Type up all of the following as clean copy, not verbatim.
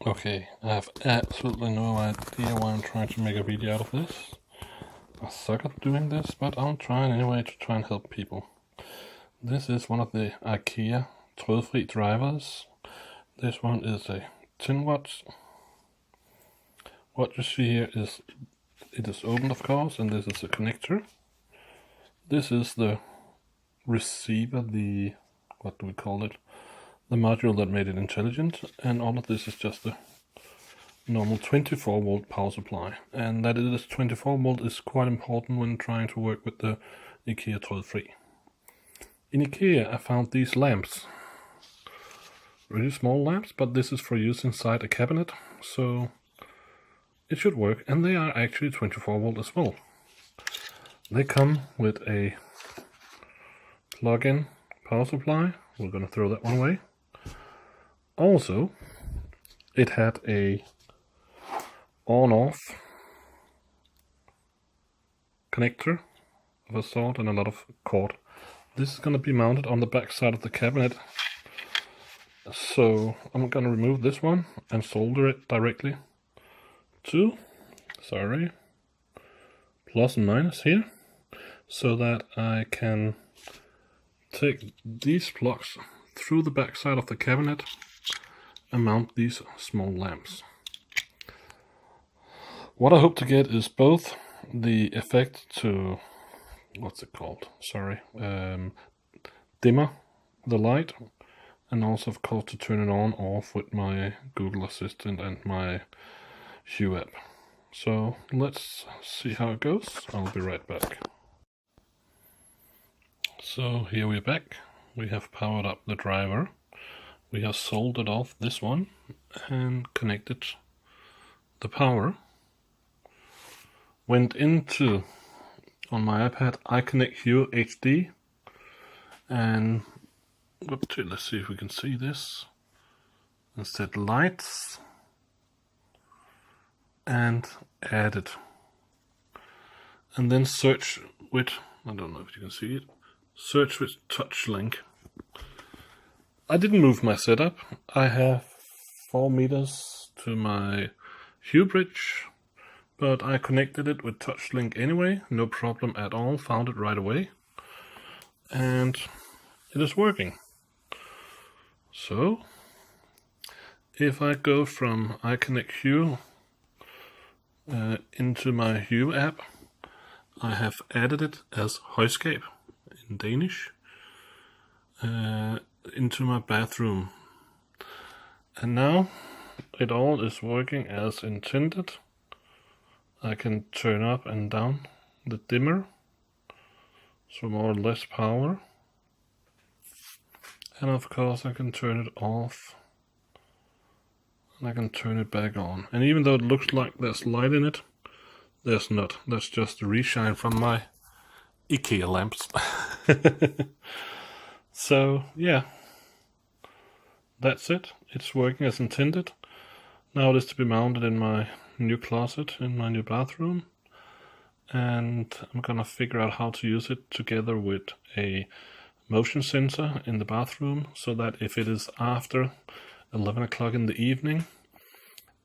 Okay, I have absolutely no idea why I'm trying to make a video out of this. I suck at doing this, but I'll try anyway to try and help people. This is one of the Ikea trådfri drivers. This one is a 10 watts. What you see here is it is open, of course, and this is a connector. This is the receiver, what do we call it? The module that made it intelligent, and all of this is just the normal 24 volt power supply. And that it is 24 volt is quite important when trying to work with the Ikea trådfri. In Ikea I found these lamps. Really small lamps, but this is for use inside a cabinet, so it should work, and they are actually 24 volt as well. They come with a plug-in power supply. We're gonna throw that one away. Also, it had a on-off connector of a sort and a lot of cord. This is gonna be mounted on the back side of the cabinet. So I'm gonna remove this one and solder it directly to, plus and minus here, so that I can take these plugs through the back side of the cabinet and mount these small lamps. What I hope to get is both the effect to, what's it called? Dimmer the light, and also of course to turn it on off with my Google Assistant and my Hue app. So let's see how it goes. I'll be right back. So here we're back. We have powered up the driver. We have soldered off this one and connected the power. Went into, on my iPad, iConnect Hue HD, and let's see if we can see this, and set lights and added, and then search with, I don't know if you can see it, search with touch link. I didn't move my setup. I have 4 meters to my Hue bridge, but I connected it with touch link anyway, no problem at all, found it right away, and it is working. So if I go from iConnect Hue into my Hue app, I have added it as højskab in Danish into my bathroom, and now it all is working as intended. I can turn up and down the dimmer, so more or less power, and of course I can turn it off and I can turn it back on. And even though it looks like there's light in it, there's not. That's just the reshine from my Ikea lamps. So yeah, that's it. It's working as intended. Now it is to be mounted in my new closet in my new bathroom, and I'm gonna figure out how to use it together with a motion sensor in the bathroom, so that if it is after 11 o'clock in the evening,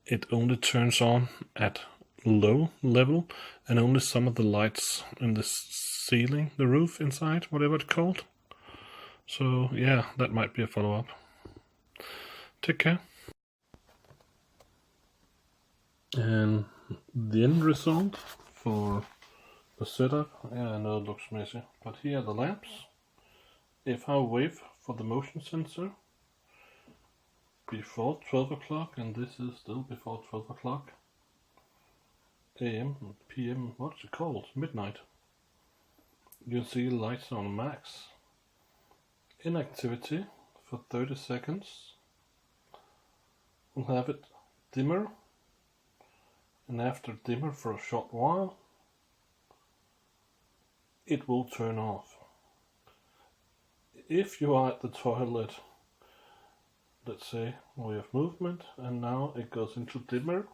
it only turns on at low level, and only some of the lights in the ceiling, the roof inside, whatever it's called. So yeah, that might be a follow-up. Take care. And the end result for the setup, yeah, I know it looks messy, but here are the lamps. If I wait for the motion sensor before 12 o'clock, and this is still before 12 o'clock AM, PM, what's it called? Midnight. You can see lights on max. Inactivity for 30 seconds. We'll have it dimmer, and after dimmer for a short while, it will turn off. If you are at the toilet, let's say we have movement, and now it goes into dimmer,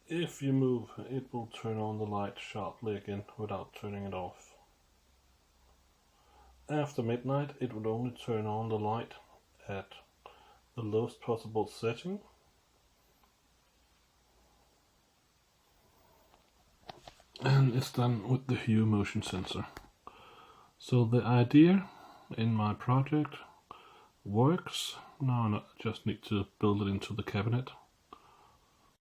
if you move, it will turn on the light sharply again without turning it off. After midnight, it would only turn on the light at the lowest possible setting. And it's done with the hue motion sensor. So the idea in my project works. Now I just need to build it into the cabinet.